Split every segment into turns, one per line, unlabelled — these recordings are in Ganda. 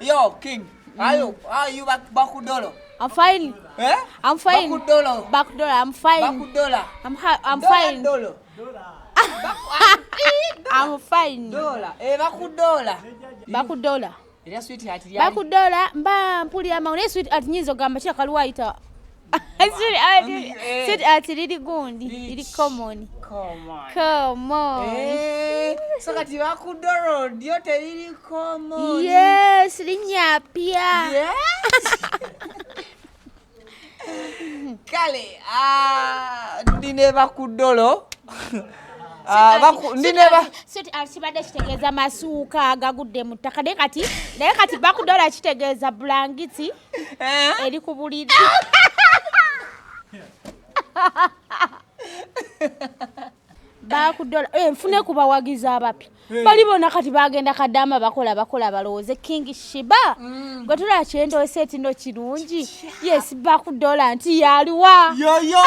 Yo, King. Are you Bakudora?
I'm fine.
Eh?
I'm fine. Bakudora, I'm fine.
Bakudora.
I'm fine.
Dolo.
I'm fine.
Dola. Bakudora.
Bakudora.
Ila sweetheart yali.
Bakudora mba mpulira maune sweetheart nyizo gamba kya kalwaita. Sweetheart lili gundi, lili common. Come on.
So kati Bakudora ndio lili common.
Yes, Elinya pia.
Yes. Kale, ndine Bakudora.
Sweetheart kibadde kitegeeza masuuka agagudde mu ttaka naye kati Bakudora kitegeeza bulangiti eri ku buliri. Bakudora nfune kubawagiza abapya bali bonna kati bagenda kadama bakola balowooze King Sheebah gwe tulaba kyendowesa eti no kirungi yes Bakudora nti yaliwa
Yo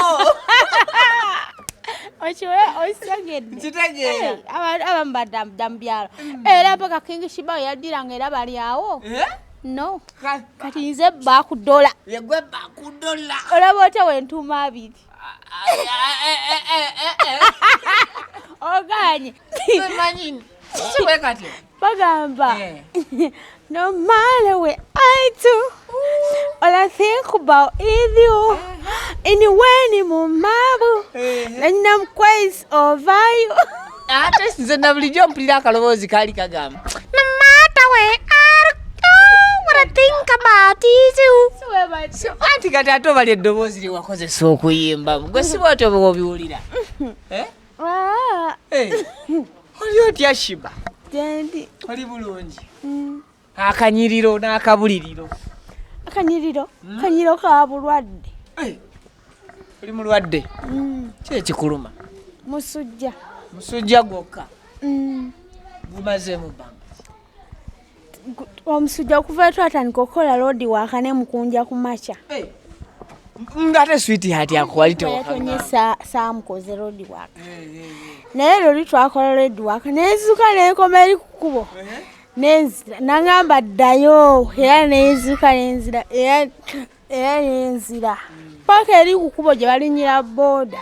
ochiwe osagedde
kitegeera
abamu badambyalo era mpaka King Sheebah yadiranga era bali awo no kati nze Bakudora
yegwe Bakudora
olaba otya wentuma abiri oganye
manyini kiwe kati
bagamba no matter where I do all I think about is you anywhere ni mu mabu and I'm crazy over you
ate nze na bulijjo mpulira akaloboozi kaali kagamba
no matter where I do what I think about is you
anti kati ate obali eddoboozi lye wakozesa okuyimbamu gwe si bw'oti oba obiwulira oli otya Sheebah oli bulungi akanyiriro n'akabuliriro
kanyiriro ka bulwadde
oli mulwadde ki ekikuluma musujja gwokka gumazeemu bbanga
omusujja okuva twatandika okukola loodi waaka ne mukunja ku makya
ngate sweetheart yakuwali
tewatonye saamukoze loodi waaka naye loli twakola loodi waaka nezuka nenkoma eri ku kkubo nenzira nangamba ddayo era nenzuka nenzira era nenzira paka eri ku kkubo gye balinyira booda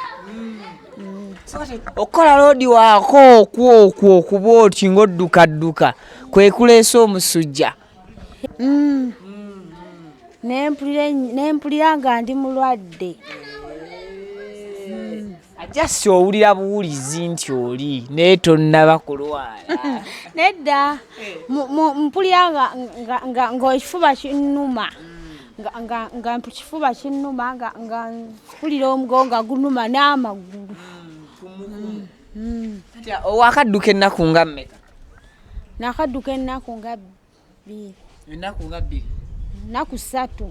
okukola loodi waako okwo okuba oti ng'oddukadduka kwe kuleesa omusujja
nempulira nga ndi mulwadde
ajasi owulira buwulizi nti oli naye tonnaba kulwala
nedda mpulira nga ekifuba kinnuma nga kifuba kinnuma nga mpulira omugongo gunuma n'amagulu
wakadduka ennaku nga mmeka
nakadduka ennaku nga bbiri naku ssatu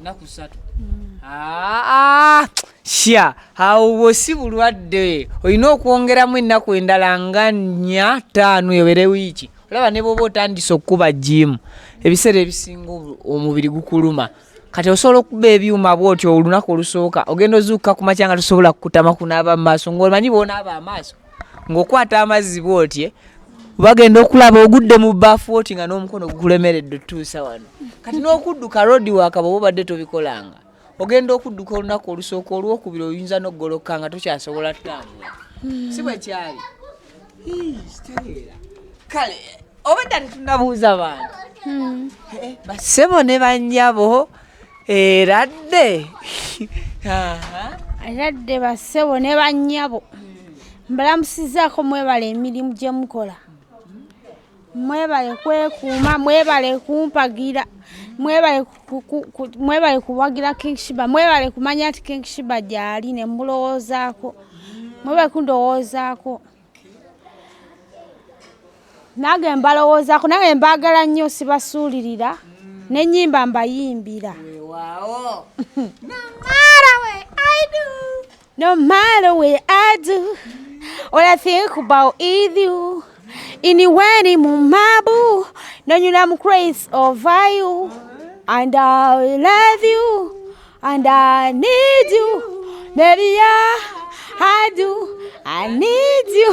sya awo bwe si bulwadde olina okwongeramu ennaku endala nga 4 5 ewere wiiki olaba ne bwoba otandise okukuba jimu ebiseera ebisinga omubiri gukuluma kati osobola okuba ebyuma bw'otyo olunaku olusooka ogenda ozuuka ku makya nga tosobola kukutama kunaaba mu maaso ng'omanyi bw'onaaba amaaso ng'okwata amazzi bw'otye bagenda okulaba ogudde mu baafu oti nga n'omukono gukulemeredde otuusa wano kati n'okudduka loodi waaka bw'oba obadde tobikolanga ogenda okudduka olunaku olusooka olwokubiri oyinza n'oggoloka nga tokyasobola ttambula si bwe kyali kale obadde tetunnabuuza bantu bassebo ne bannyabo eradde
bassebo ne bannyabo mbalamusizaako mwebale emirimu gye mukola mwebale kwekuuma mwebale kumpagira mwebale kuwagira King Sheebah mwebale kumanya nti King Sheebah gyali ne mulowoozaako mwebale kundowoozaako nange mbalowoozaako nange mbaagala nnyo sibasuulirira n'ennyimba mbayimbira no matter where I do all I think about is you anywhere ni mu mabu nonyula I'm crazy over you and I love you and I need you Baby, I need you.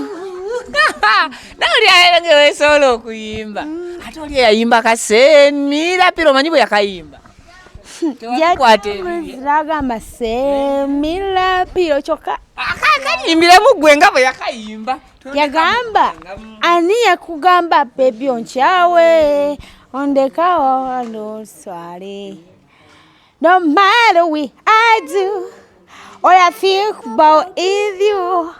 Nauli ayelengewe solo kuyimba. Atoli yayimba kasemira piro manyibo yakayimba.
Yagamba semira piro choka.
Akayimbira mugwe ngabo yakayimba.
Yagamba ani yakugamba baby onchawe ondekawa no swali. No matter what I do, all I think about is you.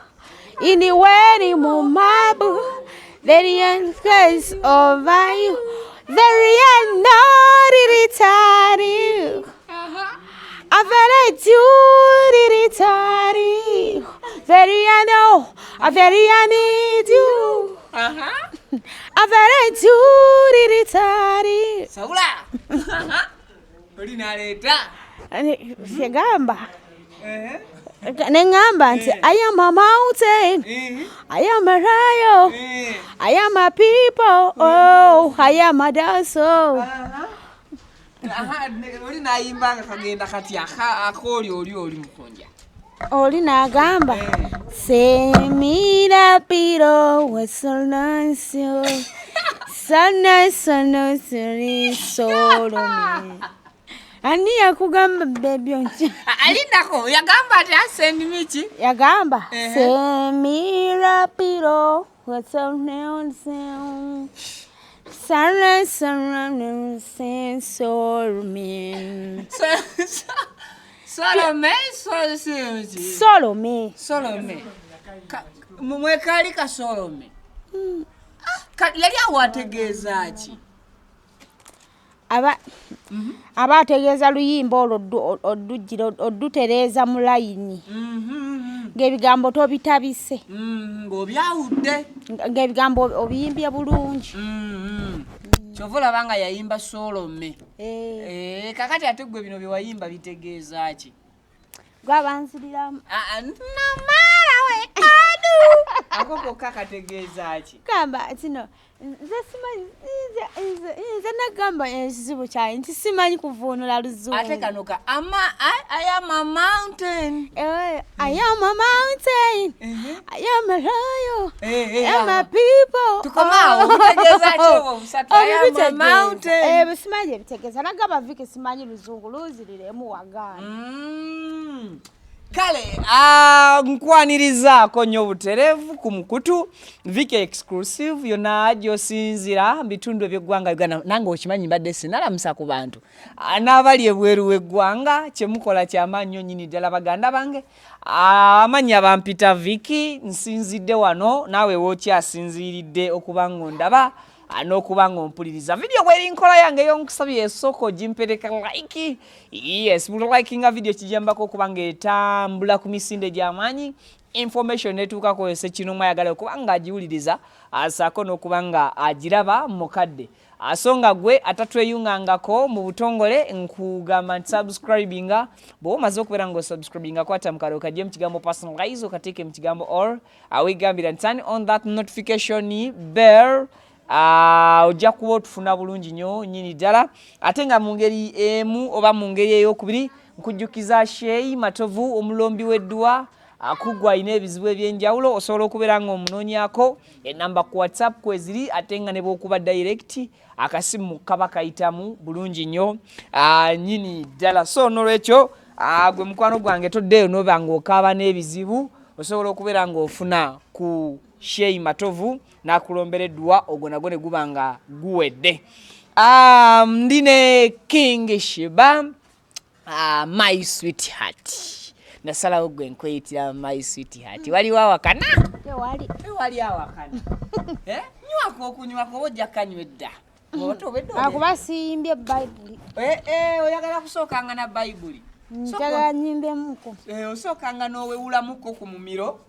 Anywhere in my boo, the end case over you. Very not irritating. I very irritating. Very I know. I very I need you. I very irritating.
Saula. Olinaleta.
Shegamba. Nengamba nti I am a mountain, I am a rayo, I am a people, oh, I am a dancer.
Olinayimba kagenda kati akoli oli mukonja.
Olinagamba semira piro wesolnansio sana solo me. Ani yakugamba baby onchi.
Alindako yagamba ati asend michi.
Yagamba semira piro wesolnansio sana solo me.
Solome. Mwekali ka Solome. Yali awategeeza ki?
Abategeeza luyimba odutereza mu layini. Ng'ebigambo tobitabise.
Ng'obyawudde.
Ng'ebigambo obiyimbye bulungi.
Kyova olabanga yayimba Solome. Kakati ate gwe bino bye wayimba bitegeeza ki?
Gwabanziriramu.
Namara we adu. Ako kokka kategeeza ki?
Kamba kino nze nagamba ekizibu kyange nti simanyi kuvuunula luzungu.
Ate kanoka I am a mountain.
I am a mountain. I am a royal. I am a people.
Tukomao kutegeeza kyo busatu. I am a mountain.
Simanyi bitegeeza nagamba vike simanyi luzungu luziriremu wagana.
Kale nkwanirizaako nnyo buterevu ku mukutu Vike exclusive yonna Akyusinza bitundu eby'eggwanga Uganda nange okimanyi mbadde sinalamusa ku bantu n'abali ebweru w'eggwanga kyemukola ky'amaanyi nnyini ddala baganda bange amannya bampita Viki nsinzidde wano naawe wookyasinziiridde okuba ng'ondaba n'okuba ng'ompuliriza video bweri nkola yange y'onkusabye esoko gimpereka like yes likinga video kijambako okuba ng'etambula ku misinde gy'amaanyi information netuukako yose kino mwayagala okuba ng'agiwuliriza asaako n'okuba nga agiraba mukadde asonga gwe atatweyungangako mu butongole nkugamba nti subscribinga bw'omaze okubeera ng'osubscribinga kwata mu kalo kajje mu kigambo personalize okateeke mu kigambo all awegambira nti turn on that notification bell ojja kuba otufuna bulungi nnyo nnyini ddala ate nga mu ngeri emu oba mu ngeri ey'okubiri nkujjukiza Sheyi Matovu omulombi w'eddwa akugwa alina ebizibu eby'enjawulo osobola okubeera ng'omunoonyako enamba ku WhatsApp kweziri ate nga ne bw'okuba direct akasimu kaba kayitamu bulungi nnyo nnyini ddala so n'olwekyo gwe mukwano gwange toddeeyo n'oba ng'okaaba n'ebizibu osobola okubeera ng'ofuna ku Sheyi Matovu nakulombera eddwa ogwo nagwo ne guba nga guwedde ndine King Sheebah my sweetheart nasalawo gwe nkweyitira my sweetheart waliwo awakana wali awakana nywako okunywako ojja kanywedda
akuba siyimbye Bible
oyagala kusookanga na Bible
njagala nyimbemuko
osookanga n'owewulamuko ku mumiro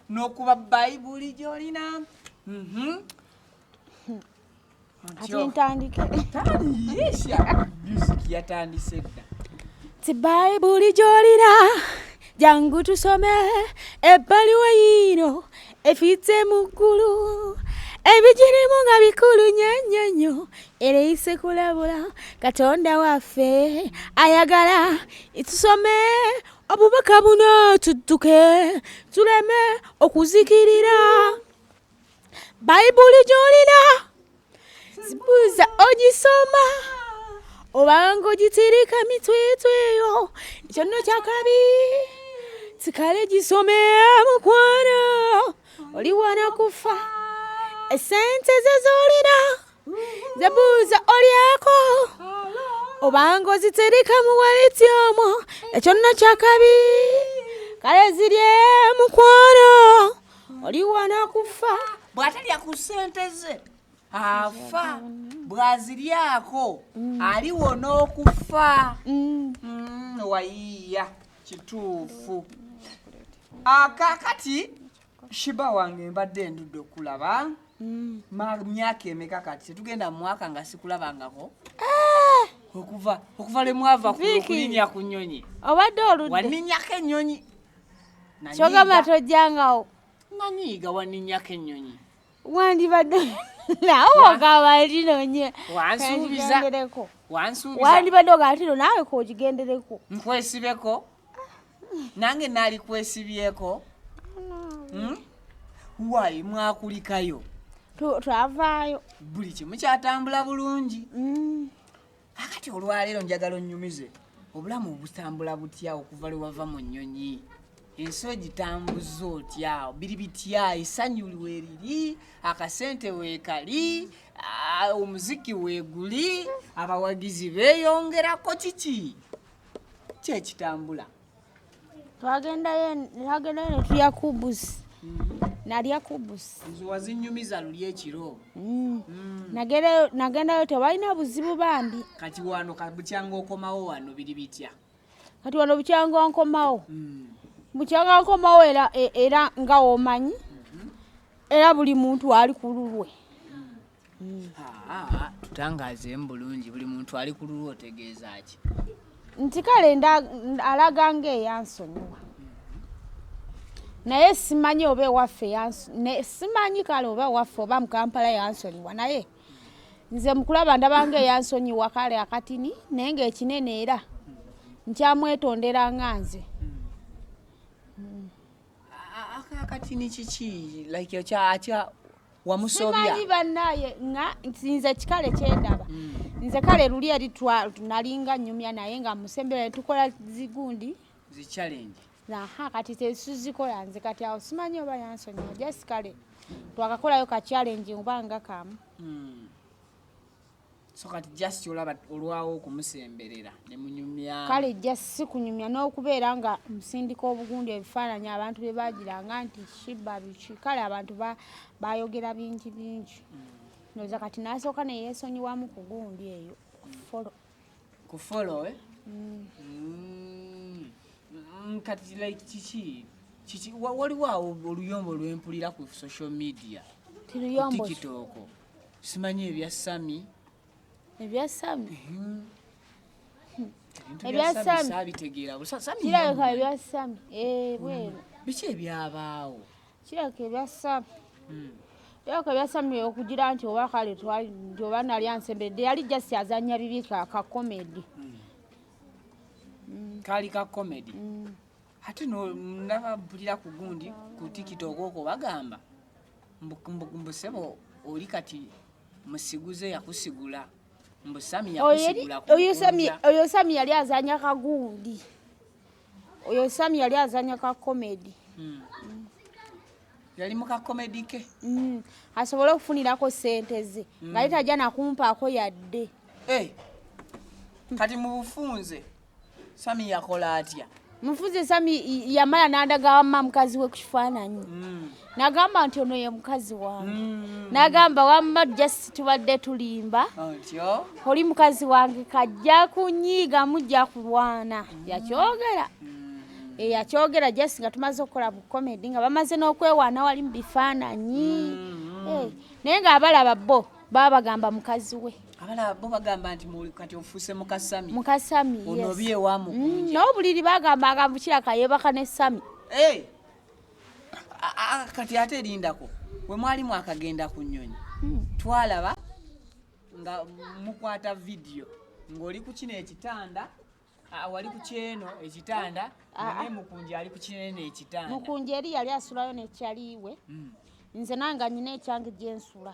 n'okuba Bible gy'olina
ati ntandike
music yatandise dda
ti Bible gy'olina jangu tusome ebbali weyino efite mu ggulu ebigirimu nga bikulu nnyo era eyise kulabula Katonda waffe ayagala tusome obubaka buno tudduke tuleme okuzikirira bayibuli gy'olina zibuuza ogisoma obanga ogitirika mitwetweyo ekyo nno kyakabi sikale gisome mukwano oli wana kufa esente ze z'olina zebuuza olyako obanga ozitereka mu waleti omwo ekyo nno kyakabi kale zirye mukwano oli wana kufa
bw'atalya ku ssente ze afa bw'aziryako aliwo n'okufa wayiiya kituufu Kati Sheebah wange mbadde ndudde okulaba myaka emeka kati tetugenda mu mwaka nga sikulabangako okuva le mwava kulinya ku nnyonyi
obadde oludde
waninnyako ennyonyi
kyogamba tojjangawo
nanyiiga waninnyako ennyonyi
wandibadde nawe ogamba linonye wandibadde ogamba tino naawe kogigendereko
nkwesibeko nange naali kwesibyeko wayi mwakulikayo
twavaayo
buli kimu kyatambula bulungi akati olwaleero njagala onnyumize obulamu butambula butya okuva lwe wava mu nnyonyi ensi gitambuza otya biri bitya essanyu weriri akasente weekali omuziki weeguli abawagizi beeyongerako kiki kyekitambula
twagendayo ne tulya kubusi nalya kubusi
nze wazinnyumiza luli ekiro
nagendayo tebalina buzibu bambi
kati wano bukyanga okomawo wano biri bitya
kati wano bukyanga nkomawo bukyanga nkomawo era nga womanyi era buli muntu ali ku lulwe
tutangazeemu bulungi buli muntu ali ku lulwe otegeeza ki
nti kale alaga ng'eyansonyiwa naye simanyi oba ewaffe simanyi kale oba ewaffe oba mu Kampala yansonyiwa naye nze mukulaba ndaba ng'eyansonyiwa kale akatini naye ng'ekinene era nkyamwetondera nga nze
akatini kiki like kya wamusobya
simanyi bannaye nga nze kikale kyendaba nze kale luli eri nalinga nnyumya naye nga musembera tukola zigundi
zichallenge
kati tesuzikola nze kati awo simanyi oba yansonyiwa just kale twakakolayo ka challenge obanga kamu
so kati just olaba olwawo okumusemberera ne munyumya
kale just sikunyumya n'okubeera nga musindika obugundi ebifaananyi abantu bye bagiranga nti Sheebah biki kale abantu bayogera bingi noza kati nasooka neyeesonyiwamu ku gundi eyo
ku follow kati like kiki waliwo awo oluyombo lwempulira ku social media TikTok simanyi ebya Sami saabitegeera
kirabika ebya Sami bweru
biki ebyabaawo
kirabika ebya Sami yoko byasamye okugira nti oba kale nti oba nali ansembedde yali just azanya bibi ka comedy
kali ka comedy ate no ndababulira ku gundi ku TikTok okwo bagamba mbusebo oli kati musiguze yakusigula mbusami yakusigula
oyo Sami yali azanya kagundi oyo Sami yali azanya ka comedy
yali muka comedy ke
asobole okufunirako sente ze nga litajja nakumpaako yadde
kati mu bufunze Sami yakola atya
mufunze Sami yamala n'andaga wamma mukazi we ku kifaananyi n'agamba nti ono ye mukazi wange n'agamba wamma just tubadde tulimba oli mukazi wange kajja kunyiiga mujja kulwana yakyogera yakyogera just nga tumaze okukola bu comedy nga bamaze n'okwewaana wali mu bifaananyi naye ng'abalaba bo baba bagamba mukazi we
abalaba bo bagamba nti kati ofuuse mukasami
ono
byewamu
n'obuliri bagamba bukiraka yeebaka ne Sami
kati ate erindako we mwali mwakagenda ku nnyonyi twalaba nga mukwata video ng'oli ku kino ekitanda wali ku kyeno ekitanda naye mukunje ali ku kinene ekitanda.
Mukunje eri yali asulayo nekyaliwe. Nze nanga nyina ekyange gyensula.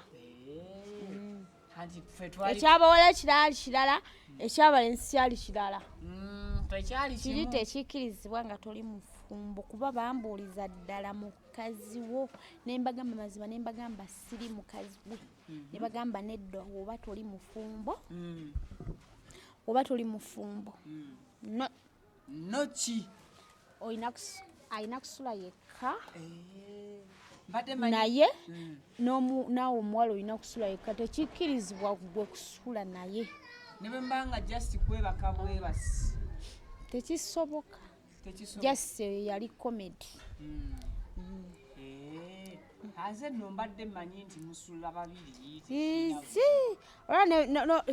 Ekyabawala kirala ekyabalenzi kyali kirala. Kiri tekikkirizibwa nga toli mufumbo kuba bambuuliza ddala mukazi wo ne mbagamba mazima ne mbagamba siri mukazi we ne bagamba nedda oba toli mufumbo
no ki
ayina kusula yekka naye naawe omuwala olina kusula yekka tekikkirizibwa gwe kusula naye
ne bwe mbanga just kwebaka bwebasi
tekisoboka just yali comedy.
Aze nno mbadde mmanyi nti musula babiri
olwa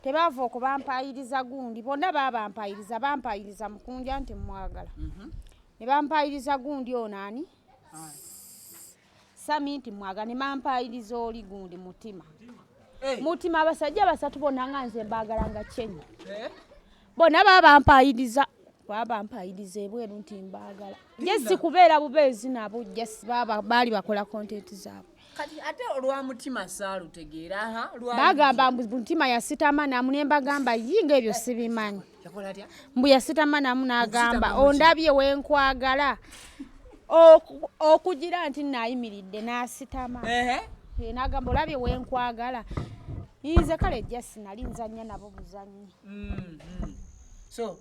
tebaava okubampayiriza gundi bonna bampayiriza mukunja nti mwagala ne bampayiriza gundi onaani Sami nti mwagala ne bampayiriza oli gundi mutima abasajja basatu bonna nga nze mbaagala nga kyenyi bonna bampayiriza ebweru nti mbaagala jesi kubeera bubeezi nabo jesi baali bakola content zaabwe.
Kati ate olwa mutima saalutegeera
bagamba mutima yasitama namu ne mbagamba yinga ebyo sibimanyi mbu yasitama namu n'agamba ondabye wenkwagala okugira nti naayimiridde n'asitama n'agamba olabye wenkwagala nze kale jesi nali nzannya nabo buzannyi.
So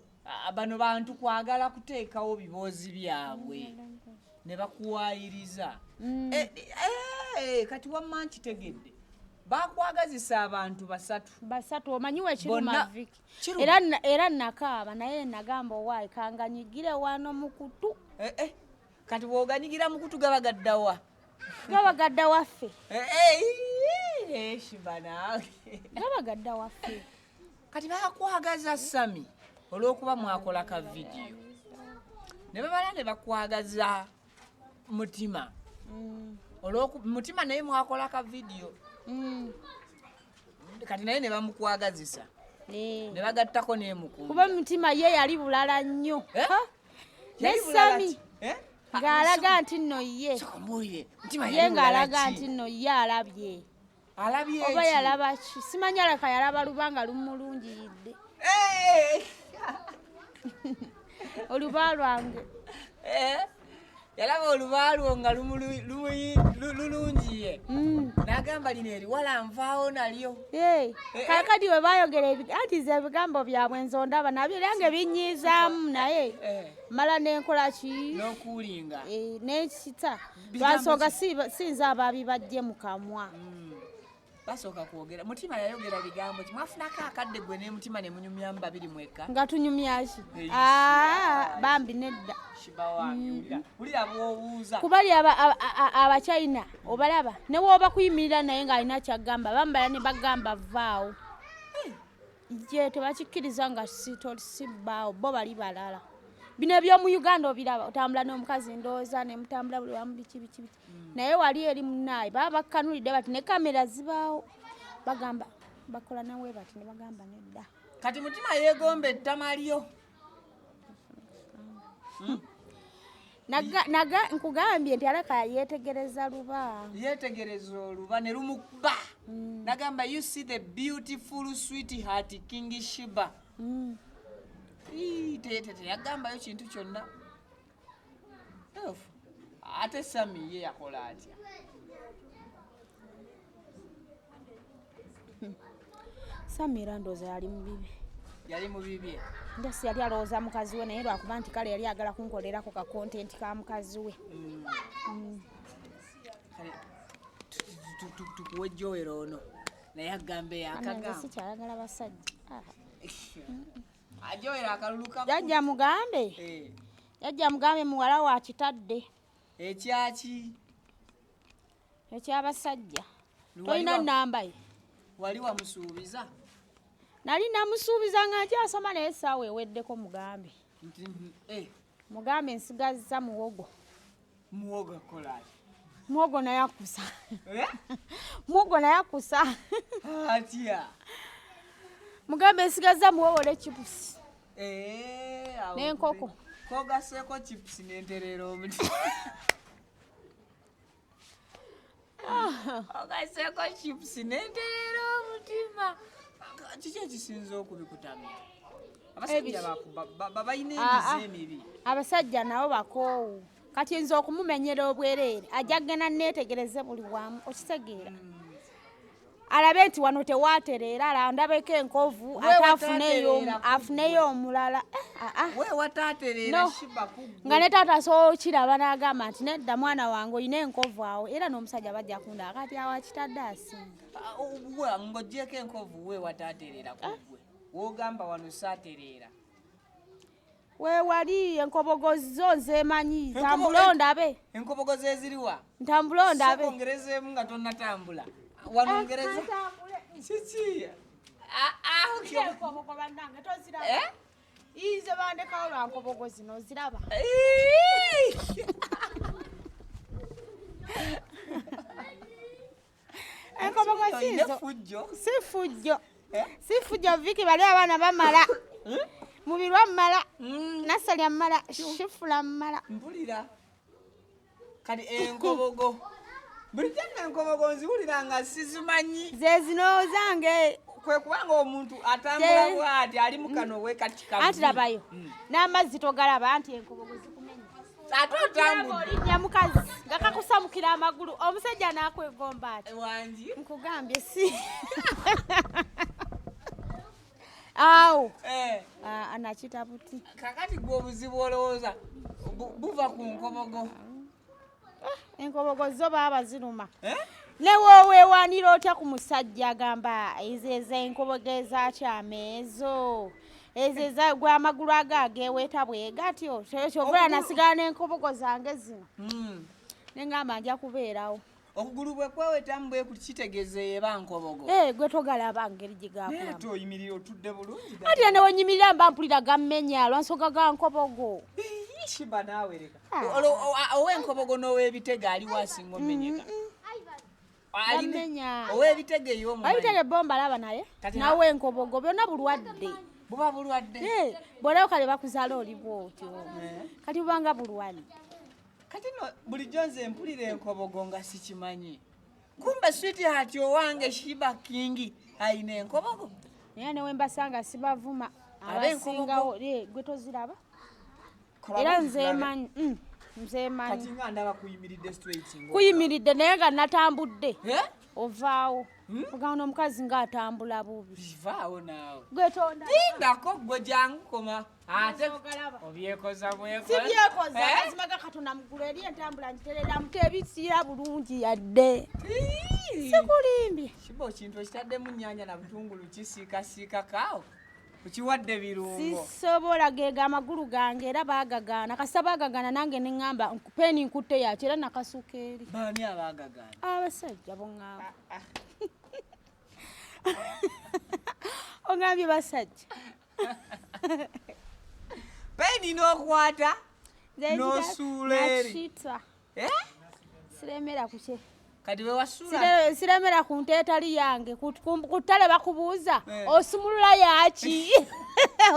bano bantu kwagala kuteekawo biboozi byabwe ne bakuwaayiriza. Kati wamma nkitegedde bakwagazisa abantu basatu
omanyi wekiruma viki era nakaaba naye nagamba owaayi kanganyigire wano mukutu.
Kati bw'oganyigira mukutu gabagaddawa
waffe
Sheebah naawe
gabagadda waffe.
Kati bakwagaza Sami olw'okuba mwakola ka vidiyo ne babala ne bakwagaza mutima mutima naye mwakola ka vidiyo kati naye ne bamukwagazisa ne bagattako n'emukunja
kuba mutima ye yali bulala nnyo ne Sami ng'alaga nti nno ye ng'alaga nti nno ye alabye oba yalaba ki simanyi alaka yalaba lubanga lumulungiyidde oluba lwange
yalaba oluba lwo nga lulungiye n'agamba lino eriwala nvaawo nalyo.
Kakati we baayogera anti ze ebigambo byabwe nze ondaba nabyo era nga ebinyiizaamu naye mala n'enkola ki
n'okuulinga
n'ekita lwansonga sinza abaabibajje mu kamwa.
Basooka kwogera mutima yayogera bigambo ki mwafunako akadde gwe ne mutima ne munyumyamu babiri mwekka
nga tunyumyaki bambi nedda
Sheebah wange ulira bw'obuuza
kubali abachina obalaba ne woba kuyimirira naye ng'alina kyagamba bambala ne bagamba vaawo je tebakikkiriza nga sibaawo bo bali balala bino eby'omu Uganda obiraba otambula n'omukazi ndowooza ne mutambula buli wamu biki naye wali eri munnaye baba bakkanulidde bati ne kamera zibaawo bagamba bakola nawe bati ne bagamba nedda.
Kati mutima yeegomba ettama lyo
nkugambye nti alaka yeetegereza oluba
ne lumukuba nagamba you see the beautiful sweetheart King Sheebah teyagambayo kintu kyonna. Ate Sami ye yakola atya?
Sami era ndowooza
yali mu bibye
ndasi yali alowooza mukazi we naye lwakuba nti kale yali agala kunkolerako ka kontenti ka mukazi we.
Tukuwe Joel ono naye agambe
akagamba sikyayagala basajja
Joel akaluluka
jajja mugambe muwala wa kitadde
ekyaki
ekyabasajja tolina namba ye
wali wamusuubiza?
Nali namusuubiza nga nkyasoma naye essaawa eweddeko mugambe nsigazza muwogo
kolaki
muwogo nayakusa muwogo nayakusa
atya
mugambe nsigazza muwowole chipusi n'enkoko
kogaseeko chips n'enterero omuti ogaseeko chips n'enterero omutima kiki ekisinza okubikutamya abasajja balina emize emibi
abasajja nabo bakoowu kati nze okumumenyera obwereere ajja kgenda neetegereze buli wamu okitegeera alabe nti wano tewaatereera ala ndabeko enkovu ate afuneyo omulala nga ne taata asobola okiraba n'agamba nti nedda mwana wange olina enkovu awo era n'omusajja bajja kunda kati awo akitadde asinga
ng'oggyeko enkovu we wataatereera kugwe wogamba wano saatereera
weewali enkobogozi zo nzeemanyi ntambula ondabe
enkobogozi eziriwa
ntambula ondabe
ongerezeemu nga tonnatambula wanongereza kiki
enkobogo bannange toziraba ize bandekawo lwa nkobogozi noziraba enkobogo si fujjo viki bali abaana bamala mubirwa mmala nasalya mmala shifula mmala
mpulira kati enkobogo buli kyanga enkobogo nziwulira nga sizimanyi
ze zino zange
kwe kubanga omuntu atambula bw'ati ali mu kano we kati kabi
anti labayo n'amazzi togalaba anti enkobogo zikumenya
ate otambudde
olinnya mukazi nga kakusamukira amagulu omusajja n'akwegomba ati
wangi
nkugambye si awo anakita buti
kakati gwe obuzibu olowooza buva ku nkobogo
enkobogo zo baba ziruma newoweewanira otya ku musajja agamba ezo enkobogo ezakyama ezo gwe amagulu agaageweeta bwe gatyo kyovula nasigala n'enkobogo zange zino nengamba nja kubeerawo
okugulu bwe kwewetamu bwe kitegeeza eba nkobogo
gwe togalaba ngeri gye gakulamu
toyimirira otudde bulungi
ati newenyimirira mba mpulira gammenya lwansonga ga nkobogo
Sheebah naawe leka ow'enkobogo n'ow'ebitega ali wasinga omenyeka ow'ebitega
ey'omumanyi bomba laba naye nawe enkobogo byonna bulwadde
buba bulwadde
bw'olaba kale bakuzaala oli bwotyo kati bubanga bulwadde
kati no bulijjo nze mpulira enkobogo nga sikimanyi kumbe sweetheart owange Sheebah King ayina enkobogo
naye newe mbasanga sibavuma abasingawo gwe toziraba era nzeemanyi
kati nga ndaba kuyimiridde straight
kuyimiridde naye nga natambudde ovaawo ogamba n'omukazi ng'atambula bubi
vaawo naawe
gwetonda
tindako gwe jangu koma ate obyekoza
sibyekoza mazima ga katonda mugulu eri entambula ngiterera mutebisiira bulungi yadde sikulimbye
Sheebah ekintu ekitaddemu nnyanja na butungulu kisiikasiika kaawo ukiwadde birungo
sisobola geega amagulu gange era baagagaana kasita baagagaana nange neŋŋamba peeni nkutte yakyo era nakasuka eri
baani abaagagaana
abasajja boŋŋamba ongambye basajja
peeni n'okwata n'osuula eri
siremera kuke
kati we wasuula
siremera ku nteetali yange ku ttale bakubuuza osumulula yaki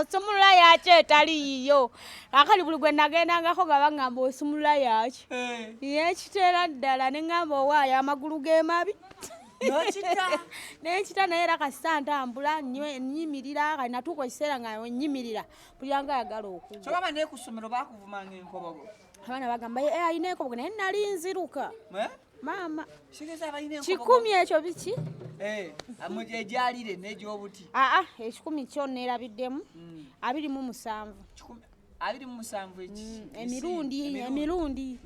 osumulula yaki etali yiyo akali buli gwe nagendangako nga baŋŋamba osumulula yaki yekiteera ddala ne ŋŋamba owaayo amagulu ge mabi nenkita naye era kasita ntambula nyimirira kali natuuka ekiseera nga nyimirira buli anga ayagala okuza
kyogamba naye ku ssomero baakuvumanga enkobogo
abaana bagamba alina enkobogo naye nali nziruka maama
abalina
10 ekyo biki
egyalire n'egyobuti
ekikumi kyo neerabiddemu 27 emirundi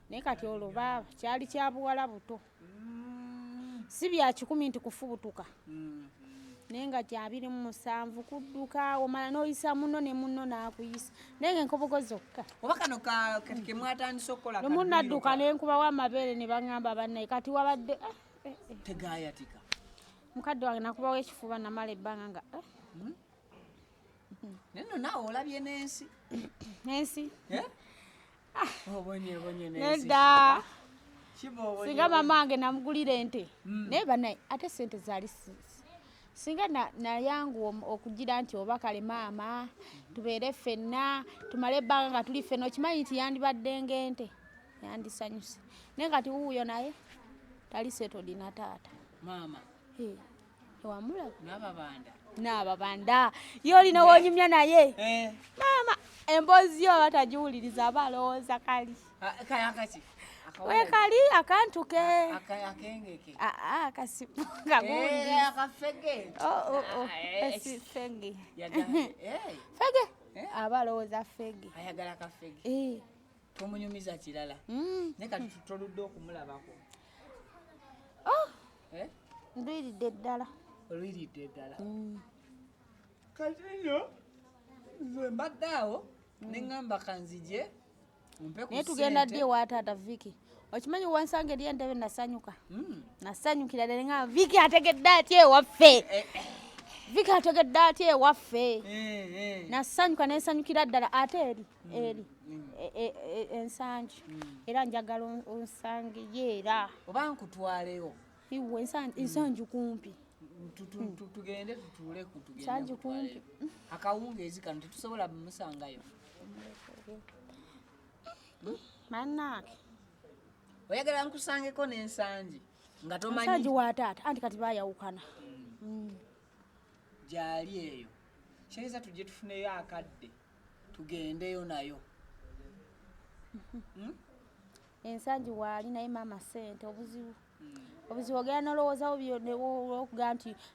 naye kati olwo baaba kyali kya buwala buto si bya 10 nti kufubutuka naye nga kya 27 kudduka omala n'oyisa munno ne munno n'akuyisa naye nga enkobogo zokka
oba kano kati ke mwatandise okukola
lumu nadduka ne nkubawo amabeere ne baŋŋamba bannaye kati wabadde
tegayatika
mukadde wange nakubawo ekifuba namala ebbanga nga
neno naawe olabye n'ensi obonye
nedda singa mama wange namugulira ente naye bannaye ate sente zaali singa nayangu okugira nti oba kale maama tubeere ffenna tumale ebbanga nga tuli ffenna okimanyi nti yandibadde ng'ente yandisanyuse naye kati wuuyo naye tali setodi na taata
maama
ewamulaba
n'ababanda
ye olina woonyumya naye maama emboozi yo aba tagiwuliriza aba alowooza kali
kayakaki
we kali akantuke
akengeke
kagundi
akafege
fege fege aba alowooza fege
ayagala kafege tomunyumiza kirala naye kati toludde okumulabako
ndwiridde ddala
olwiridde ddala kati nno nze mbadde awo neŋŋamba kanzije
naye tugenda ddi ewa taata Viki okimanyi wansanga eri entebe nasanyuka nasanyukira ddala neŋŋamba Viki ategedde atya ewaffe Viki ategedde atya ewaffe nasanyuka nensanyukira ddala ate eri ensangi era njagala onsangeyo era
oba nkutwaleyo
iwe ensangi kumpi
tugende tutuuleku
ensangi kumpi
akawungeezi kano tetusobola bumusangayo
mannange
oyagala nkusangeko n'ensangi nga tomanyi
ensangi wa taata anti kati bayawukana
gyali eyo kyeyeza tujje tufuneyo akadde tugendeyo nayo
ensangi waali naye maama ssente obuzibu ogenda nolowoozawo okugaa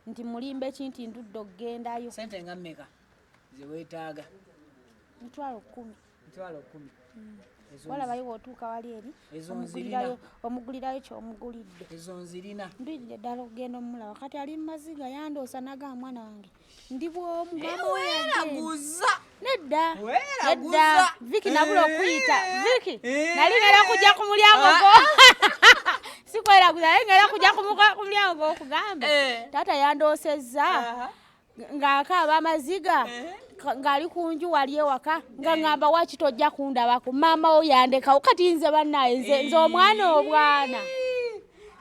nti mulimba eki nti ndudde okugendayo
sente nga mmeka zeweetaaga
10,000 walabayo bw'otuuka wali eri omugulirayo ky'omugulidde
ezo nzirina
ndwiridde ddala okugenda omulaba kati ali mumaziga yandoosa naga mwana wange ndi bwomu nedda Viki nabula okuyita Viki nali ngera kujja ku mulyango go sikweraguza naye ngera kujja ku mulyango go okugamba taata yandoosezza ng'akaaba amaziga ng'ali kunju wali ewaka nga ngamba waki tojja kundabako maama wo yandekawo kati nze bannaye nze omwana obwana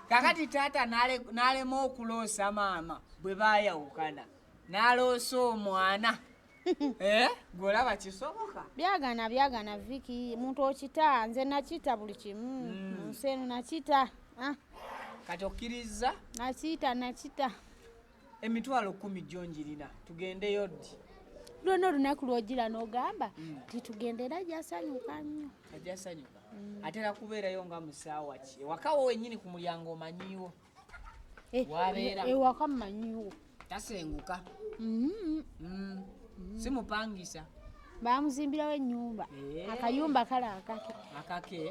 kakati taata n'alema okuloosa maama bwe baayawukana n'aloosa omwana gw'olaba kisoboka
byagana Viki muntu okita nze nakita buli kimu nsi eno nakita
kati okkiriza
nakita
emitwalo 10 gyonjirina tugendeyo ddi
lwonna olunaku lwogira n'ogamba titugendera gyasanyuka nnyo
ajasanyuka atera kubeerayo nga musaawa ki ewakawo wenyini ku mulyango omanyiiwo wabeera
ewaka mmanyiiwo
tasenguka simupangisa
bamuzimbirawo ennyumba akayumba kale
akake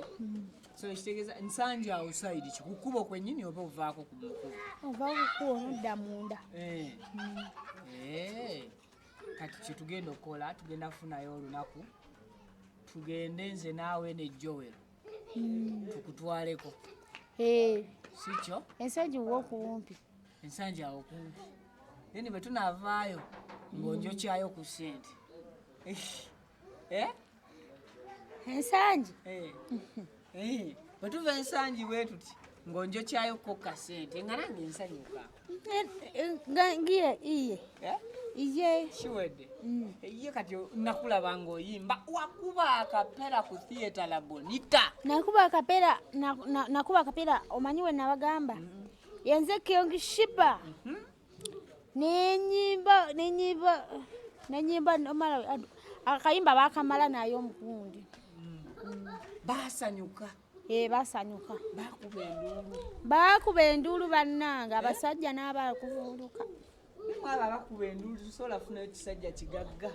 so ekitegeeza nsanji awo saidi kikukubo kwennyini oba ovaako ku mukubo
ova kukubo nodda munda
kati kyetugenda okukola tugenda kufunayo olunaku tugende nze naawe nejjowero tukutwaleko sikyo
ensangi wokumpi
ensangi awo kumpi then bwe tunaavaayo ng'onjokyayo ku ssente
ensangi
bwe tuva ensangi bwe tuti ng'onjokyayoko kasente nga nange ensanyuka
iye
kiwedde ye kati nakulaba ng'oyimba wakuba akapera ku theatre la bonita
nakuba akapera omanyi we nabagamba Nseko yongi Sheebah nenyimba omala akayimba bakamala nayo omugundi
basanyuka
basanyuka
bakuba
enduulu bannanga abasajja n'abakuvuluka
mwaba bakuba enduulu tusobola funayo kisajja kigagga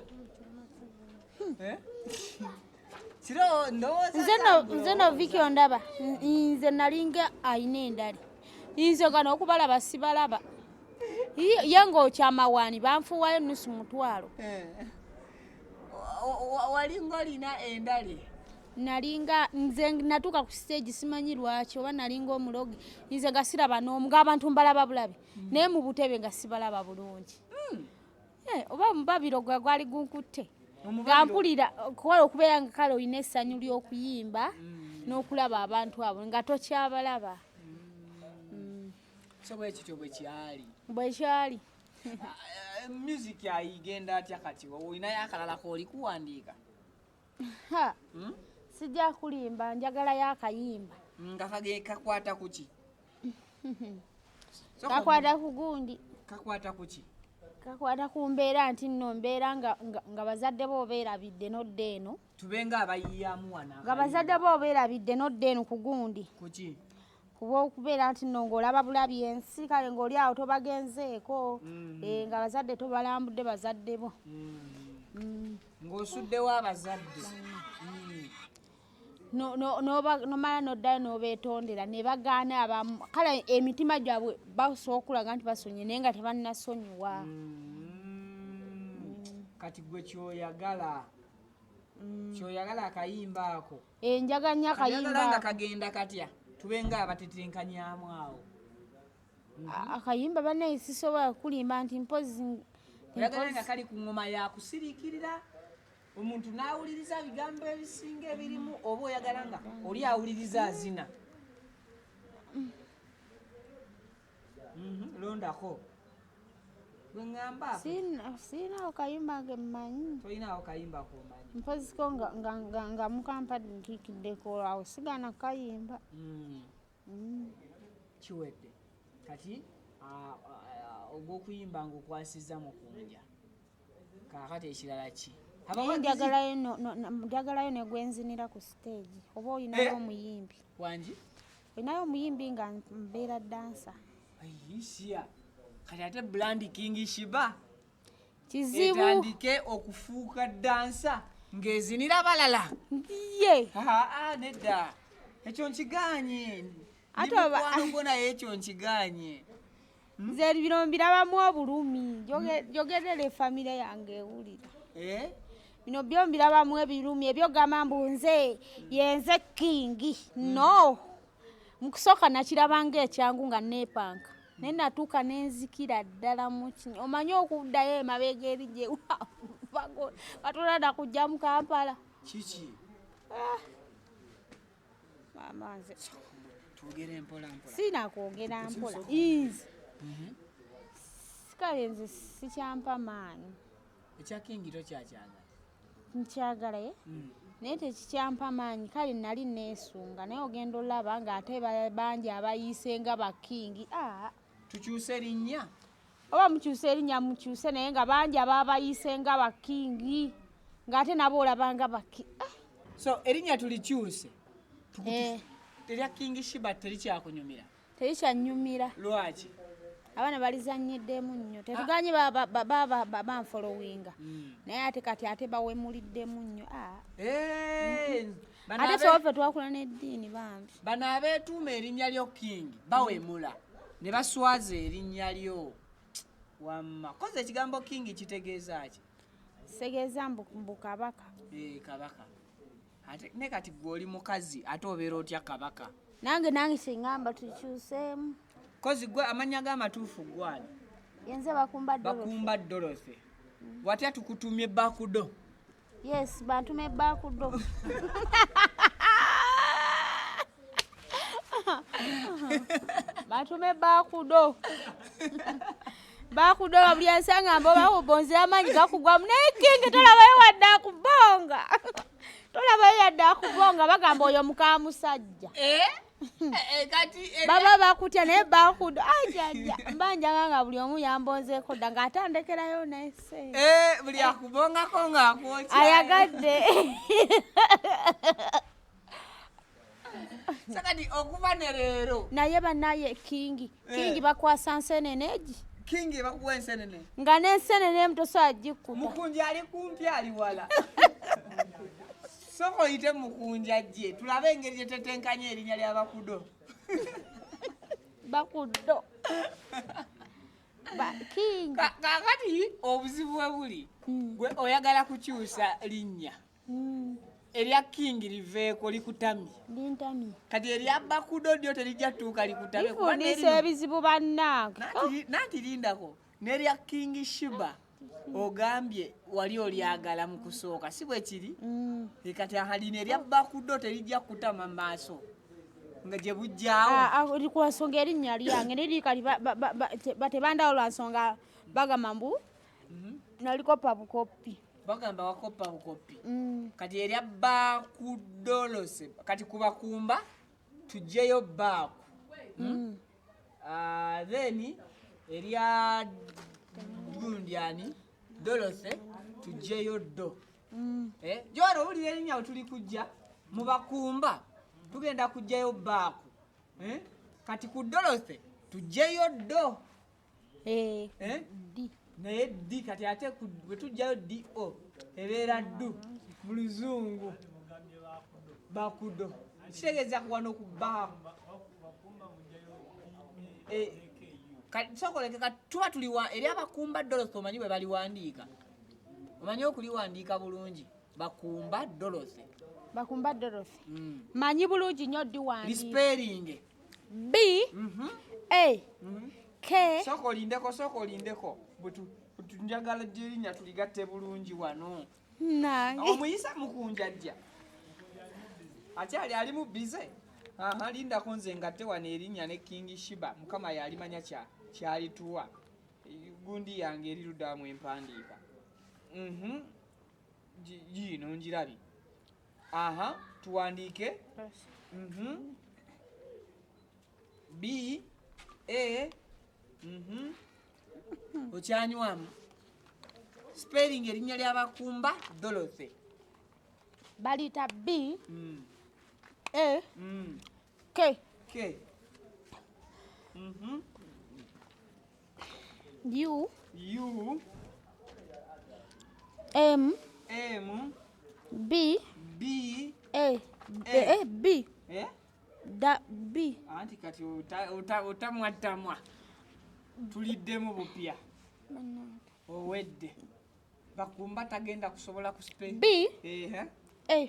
nze no Viki ondaba nze nalinga ayina endali nze gano okubalaba sibalaba yange okyamawaani banfuwayo nusu mutwalo
walinga olina endali
nalinga nze natuuka ku stage simanyi lwaki oba nalinga omulogi nze nga siraba n'omu ng'abantu mbalaba bulabe naye mu butebe nga sibalaba bulungi oba mubabiro gwali gunkutte nga mpulira okubeera nga kale olina essanyu ly'okuyimba n'okulaba abantu abo nga tokyabalaba
so bwekityo bwekyali
bwekyali
Music ayigenda atya kati olinayo akalala kooli kuwandiika?
Sijja kulimba, njagala yakayimba.
Nga kakwata kuki?
Kakwata ku gundi.
Kakwata kuki?
Kakwata ku mbeera nti nno mbeera nga bazadde bo beerabidde nodde eno.
Tubenga abayiyamu wana.
Nga bazadde bo beerabidde nodde eno ku gundi.
Kuki?
Kuba okubeera nti nno ng'olaba bulabi ensi kale ng'oli awo tobagenzeeko. Nga bazadde tobalambudde bazadde bo.
Ng'osuddewo abazadde.
Nomala noddayo n'obeetondera ne bagaana abamu. Kale emitima gyabwe basobola okulaga nti basonyiye naye nga tebannasonyiwa.
Kati gwe kyoyagala akayimba ako.
Njagala nnyo akayimba.
Njagala nga kagenda katya? Tubenga abatetenkanyaamu awo.
Akayimba bannaye sisobola kulimba nti mpozi.
Oyagala nga kali ku ngoma yakusiriikirira omuntu n'awuliriza bigambo ebisinga ebirimu oba oyagala nga oli awuliriza azina? Londako. Gwe ŋŋamba ako?
Siinawo kayimba ge mmanyi.
Tolinawo kayimba k'omanyi?
Mpoziko nga mukampadi nkiikiddeko awo sigaana kayimba.
Kiwedde. Kati ogw'okuyimba ng'okwasizza mu kunja. Kaakati ekirala ki? Njagalayo ne gwenzinira ku stage. Oba olinayo omuyimbi. Wangi?
Olinayo omuyimbi nga mbeera dansa.
Ayisiya. Kati ate Brand King Sheebah
kizibu
etandike okufuuka dansa ng'ezinira balala.
Ye.
Nedda. Ekyo nkiganye.
Ate
Nimukwano naye ekyo nkiganye.
Nze bino mbirabamu obulumi. Jogerera efamire yange ewulira. Bino byo mbirabamu ebirumi ebyo gamba mbu nze yenze King. No. Mukusooka nakirabanga ekyangu nga neepanka. Naye natuuka nenzikira ddala mu kino. Omanyi okuddayo emabega eri gye batulada kujja mu Kampala.
Kiki?
Mama nze.
Twogere mpola mpola.
Sina kwogera mpola. Easy. Kale nze sikyampa maanyi.
Ekya King tokyakyagala?
Nkyagala ye? Naye tekikyampa maanyi. Kale nali neesunga naye ogenda olaba ng'ate bangi abayiise nga ba King.
Tukyuse linnya?
Oba mukyuse erinnya mukyuse naye nga bangi ababayiise nga ba King. Ng'ate nabo olaba nga ba King.
So erinnya tulikyuse? Erya King Sheebah terikyakunyumira?
Terikyanyumira.
Lwaki?
Abaana balizannyiddemu nnyo. Tetuganye banfolowinga. Naye ate kati ate bawemuliddemu nnyo. Ate sofe twakula n'eddiini bambi.
Bano abeetuuma erinnya lyo King bawemula ne baswaza erinnya lyo. Wamma. Koze ekigambo King kitegeeza ki?
Kitegeeza mbu kabaka.
Kabaka. Ate ne kati gwe oli mukazi ate obeera otya kabaka?
Nange singamba tukyuseemu.
Kozi gwe amannya g'amatuufu gwani?
Yenze Bakumba
Dorothy. Watya tukutumye Bakudo?
Yes, bantume Bakudo. Bantume Bakudo. Bakudo buli ansanga mboba obonze amanyi gakugwamu naye King tolabayo wadde akubonga. Tolabayo yadde akubonga bagamba oyo muka musajja. Kati baba bakutya naye Bakudo ajaja mbanja nga buli omu yambonzeeko dda ng'atandekerayo nese.
Buli akubongako ng'akwokya.
Ayagadde.
Sakati okuva ne leero.
Naye bannaye King bakwasa nsenenegi.
King bakuwa ensenene.
Nga n'ensenene emutosobola gikuta.
Mukunji ali kumpi ali wala. Soko oyite mukunja gye tulabe engeri gye tetenkanya erinnya lya Bakudo.
Bakudo. King.
Kakati obuzibu bwe buli gwe oyagala kukyusa linnya. Erya King liveeko likutamye.
Lintamye.
Kati erya Bakudo lyo terijja tuuka likutamye.
Ifundisa ebizibu bannange.
Nanti lindako n'erya King Sheebah ogambye wali olyagala mu kusooka si bwe kiri? Kati ahalina erya Bakudo terijja kutama maaso. nga gye bujjaawo
oli ku nsonga erinnya lyange neri kati batebandawula nsonga bagamba mbu nalikopa bukopi
bagamba wakopa bukopi kati erya Bakudorose kati kubakumba tujjeyo baaku then erya gundyani Dorose tujjeyo do gyora owulira erinnya we tuli kujja mu bakumba tugenda kujjayo baaku kati ku Dorose tujjeyo do naye di kati ate bwe tujjayo do ebeera ddu mu luzungu Bakudo kitegeeza wano ku baaku sokoleke kati tuba tuli eri abakumba Dorose omanyi bwe baliwandiika omanyi okuliwandiika bulungi bakumba Dorose manyi bulungi nnyo diwandiika lispelling B A K sokolindeko njagala erinnya tuligatte bulungi wano
nange
omuyisa mukunjajja akyali ali mu bize lindako nze ngatte wano erinnya ne King Sheebah mukama yalimanya kyalituwa gundi yange eriruddamu empandiika gino njirabi tuwandiike B A okyanywamu spelling erinnya ly'abakumba Dorose
balita B A K U M B A B da B
anti kati otamwatamwa tuliddemu bupya owedde bakumba tagenda kusobola ku spell
B A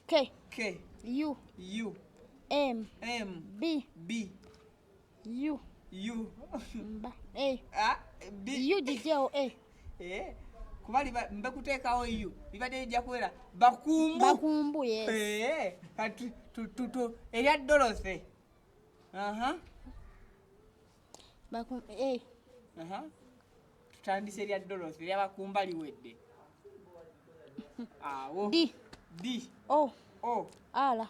K U M B U U dijeo
kubali mbekuteekawo yu libadde lijja kubeera bakumbu
yes
erya Dorose tutandise erya Dorose eryabakumba liwedde awo D
O
R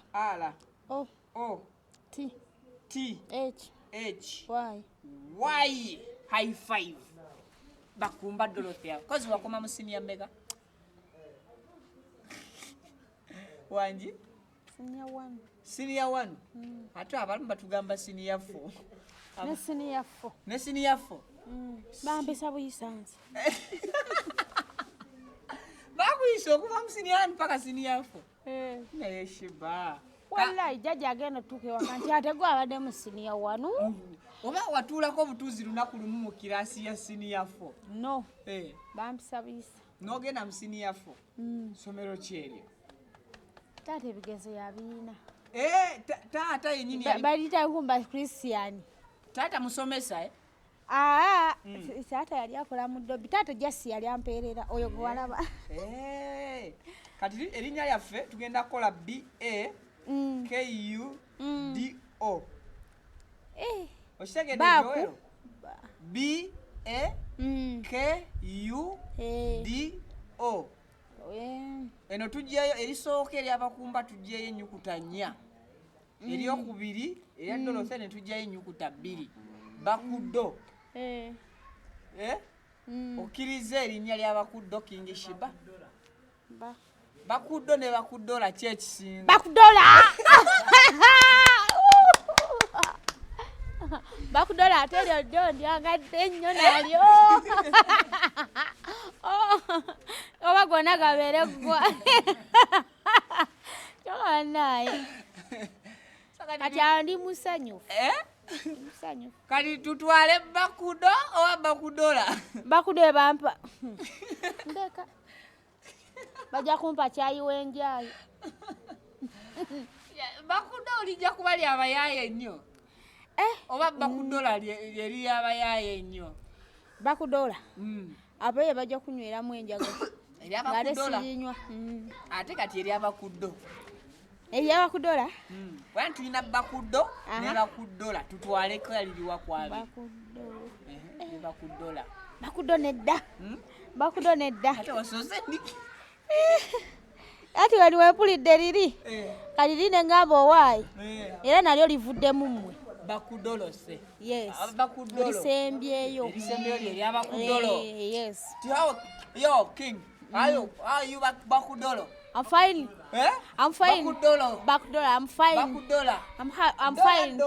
O
T H Y high five bakumba Dorose yawe kozi wakoma mu senior mega wanji senior 1 ate abalumu batugamba senior 4 ne senior 4
bampesa buyisanze
bakuyisa okuva mu senior 1 mpaka senior 4 naye Sheebah
wallahi jjajja agenda tuke wakanti ate gwe abadde mu senior 1
oba watuulako obutuuzi lunaku lumu mu kirasi ya senior 4
no bampisa buyisa
n'ogenda mu senior 4 somero ki eryo
taata ebigezo yabiina
taata yenyini
balita nkumba Christian
taata musomesa
taata yali akola mu ddobi taata jasi yali ampeerera oyo gwe walaba
kati erinnya lyaffe tugenda kukola BA KUDO okitegedde Joero BA KUDO eno tujjayo erisooka eryabakumba tujjayo ennyukuta 4 eryokubiri erya Dorose ne tujjayo ennyukuta 2 Bakudo okkiriza erinnya ly'abakudo King Sheebah Bakudo ne Bakudora ki ekisinga
Bakudora ate eryo ndyangadde nnyo nalyo oba gonna gabeere gwa kyoganaye kati awo ndi musanyufu
kati tutwale Bakudo oba Bakudora
Bakudo ebampa ndeka bajja kumpa kyayi w'enjayi
Bakudo olijja kuba lyabayaaye nnyo oba Bakudora lyeri lyabayaaye ennyo
Bakudora abaye bajja kunyweramu enjaga
eryabakudola ate kati eryabakudo
eya Bakudora
bwana tulina Bakudo ne Bakudora tutwaleko yaliriwa kwabi Bakudora
Bakudo nedda Bakudo nedda
ate wasose ndiki
ati wali wepulidde liri kali line ngamba owaayi era nalyo livuddemu mmwe
Bakudolo se
yes
Bakudolo
lisembyeyo
lye Bakudolo
yes
yo king are you Bakudolo
I'm fine I'm fine Bakudora I'm fine
Bakudolo
I'm fine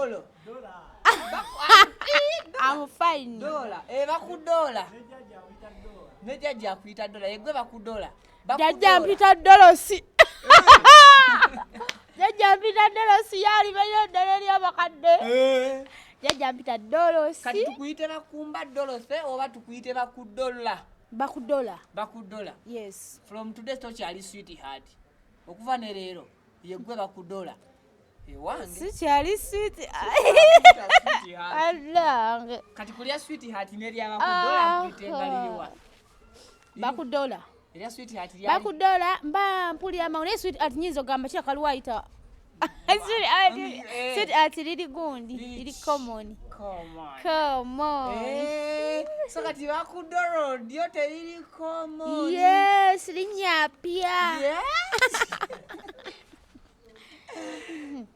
I'm fine
dola Bakudora ne jajja kuita dola yegwe Bakudora
jajja mpita dolosi jajja mpita dolosi yali bayo dole lya bakadde jajja mpita dolosi
kati tukuyite bakumba dolose oba tukuyite Bakudora
yes
from today to chali sweetheart okuva ne leero yegwe Bakudora ewange
si chali sweet Allah
kati kulya sweetheart ne lya Bakudora mpitenga liriwa
Bakudora
Elia sweetheart yali
Bakudora mba mpulira maune sweetheart nyizo gamba kya kaluwaita sweetheart liri gundi liri common
so kati Bakudora ndio teriri common
yes linyapya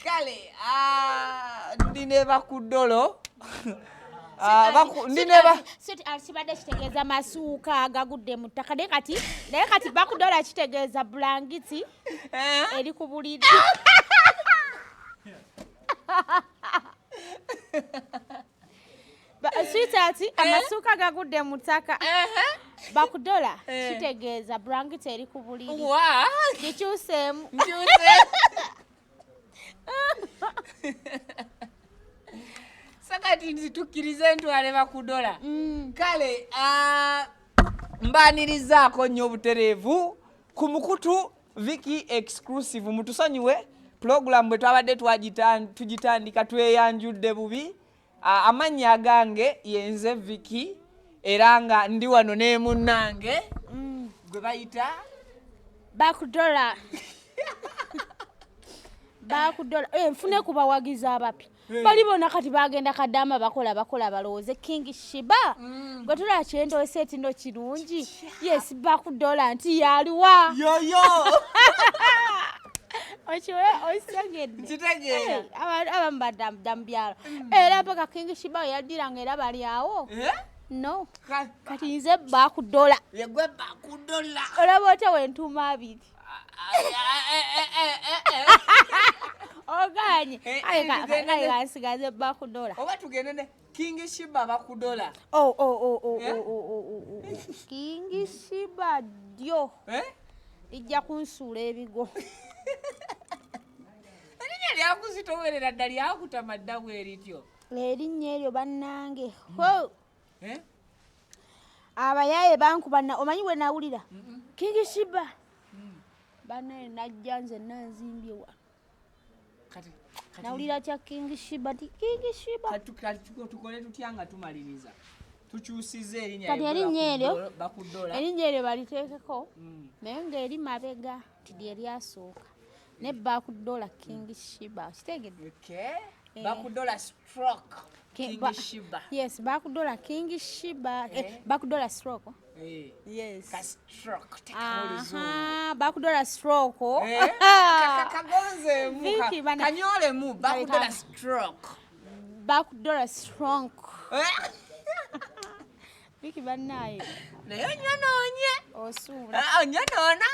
kale ndine Bakudora
sweetheart kibadde kitegeeza masuuka agagudde mu ttaka naye kati Bakudora kitegeeza bulangiti eri ku buliri sweetheart amasuuka agagudde mu ttaka Bakudora kitegeeza bulangiti eri ku buliri kikyuseemu
sakati nzitukirize ntwale Bakudora kale mbanirizaako nnyo obutereevu ku mukutu Viki exclusive mutusonyiwe program bwe twabadde tugitandika tweyanjudde bubi amannya agange yenze Viki era nga ndi wano ne munnange gwe bayita
Bakudora nfune kubawagiza abapya bali bona kati bagenda kadama bakola balowooze King Sheebah gwe tulaba kyendo seti ndo kirungi yes Bakudora nti yaliwa
yoyo
ochiwe osegedde
kitegeera
abamu badambyalo era mpaka King Sheebah yadiranga era bali awo no kati nze Bakudora
yegwe Bakudora
olaba otya wentuma abiri oganye ayasigaze Bakudora
oba tugende ne King Sheebah Bakudora
King Sheebah ddyo lijja kunsuula ebigo
erinnya lyakuzitowerera ddala lyakutama bwerityo
erinnya eryo bannange abayaaye bankuba omanyi bwe nawulira King Sheebah banaye najja nze nanzimbye wa nawulira kya King Sheebah
tukole tutya nga tumaliriza tukyusiza
erinnya
Bakudora
eryo baliteekeko naye ng'eri mabega nti lye lyasooka ne Bakudora King Sheebah kitegedde
Bakudora stroke King Sheebah
yes Bakudora King Sheebah Bakudora stroke yes
ka stroke
Bakudora stroke
kagonze mu kanyole mu Bakudora stroke
Viki bannaye
naye nyonoonye
osuula
onyonoona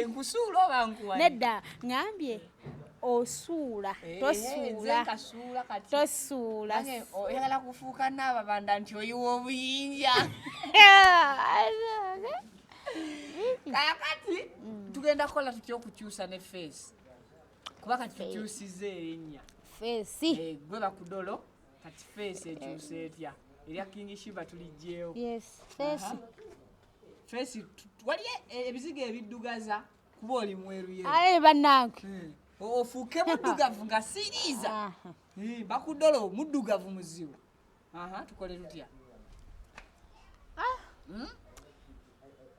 nkusuula oba nkuwa
nedda ngambye osuula tosuula
oyagala kufuuka n'ababanda nti oyiwa obuyinja kakati tugenda kukola tutya okukyusa ne face kuba kati tukyusiza erinnya
face
gwe Bakudora kati face ekyusa etya erya King Sheebah tulijjeewo face wali ebizigo ebiddugaza kuba oli mweruyeru
aye bannange
ofuuke muddugavu nga siriiza Bakudora muddugavu muzibu tukole tutya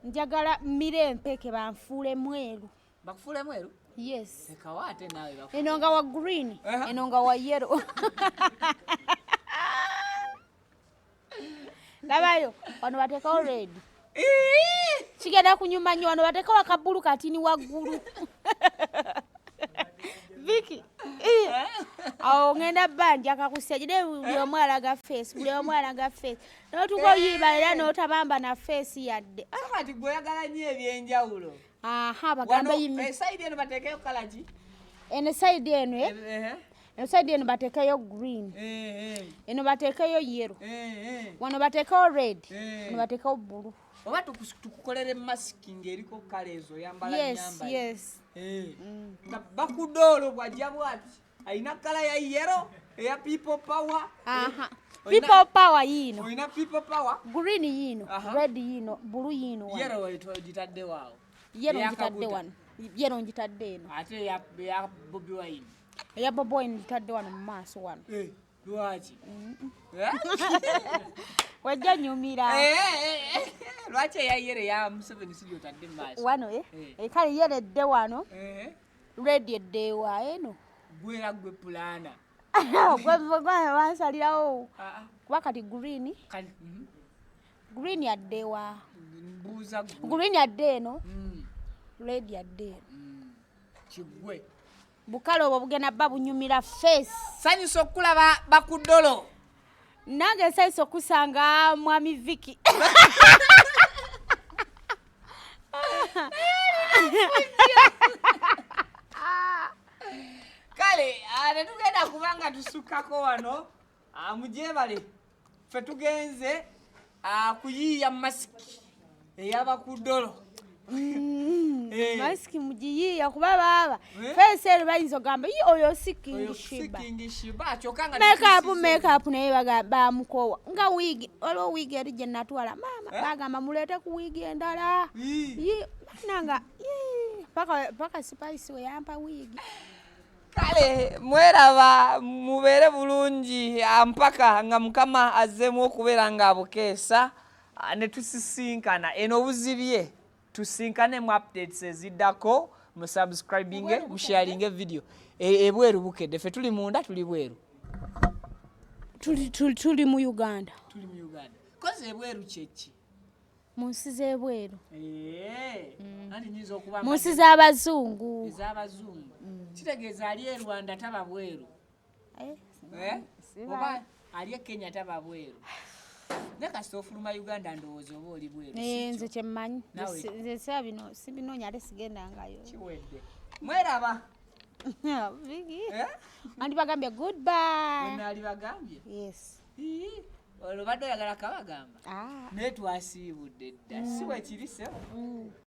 njagala mmire empeke banfuule mweru
bakufule mweru
Yes.
ekawate nawe bakufule
Eno nga wa green, eno nga wa yellow. Labayo, wano batekawo red. Kigenda kunyuma nnyo wano batekawo akabulu katini waggulu. Viki. Awo ngenda bandi akakusia jide buli omu alaga face, buli omu alaga face. N'otukoyiba era n'otabamba na face yadde.
Kati gwe oyagala nnyo ebyenjawulo.
Aha, bagambe yimi.
Side eno batekeyo kala ki?
Eno side eno eno side eno batekeyo green. Eno batekeyo yellow. Wano batekeyo red. Eno batekeyo blue.
Oba tukukolere mask ng'eriko kala ezo yambala nyamba.
Yes.
Bakudora bwajja bwati ayina kala ya yellow eya people power.
Aha. People power yino.
Oyina people power.
Green yino, red yino, blue yino.
Yellow gitadde waawo.
Yellow ngitadde wano. Yellow ngitadde eno.
Ate ya Bobi Wine.
Eya Bobi Wine ngitadde wano mu maaso wano.
Lwaki?
Wajja nyumira.
Lwaki eya yellow ya Museveni si gy'otadde mu maaso?
Wano ekale yellow edde wano. Red edde wa eno.
Gwera gwe pulana.
Gwe wansalirawo. Kuba kati green. Green yadde wa.
Mbuuza gwe.
Green yadde eno. Red yadde eno.
Kigwe.
Bukale obwo bugenda bba bunyumira face.
Sanyusa okulaba Bakudora.
Nange sanyusa okusanga mwami Viki.
Kale, netugenda kubanga tusukkako wano. Mujebale. Ffe tugenze kuyiiya masiki ey'Abakudora.
Masiki mugiyiiya kuba baaba. Face ero bayinza ogamba oyo sikingi Sheebah.
Sikingi Sheebah kyokanga
Makeup naye bamukowa. Nga wig, olwo wig eri gye natwala mama bagamba muleete ku wig endala. Nanga paka Spice we yampa wig.
Kale mweraba mubeere bulungi mpaka nga Mukama azzeemu okubeera ng'abukeesa ne tusisinkana eno obuzibye tusinkane mu updates eziddako mu subscribing mu sharing video ebweru bukedde ffe tuli munda tuli bweru
tuli mu Uganda
koze ebweru kyeki
mu nsi z'ebweru
nandi nyinza okuba
mu nsi z'abazungu
kitegeeza ali e Rwanda taba bweru oba ali e Kenya taba bweru nekasita ofuluma Uganda ndowooza oba oli bweru
nze kyemmanyi nze saa bino sibinoonya ate sigendangayo
kiwedde mweraba
andi bagambye goodbye
wenaali bagambye
yes
olwo badde oyagala kabagamba naye twasiibudde dda si bwe kiri se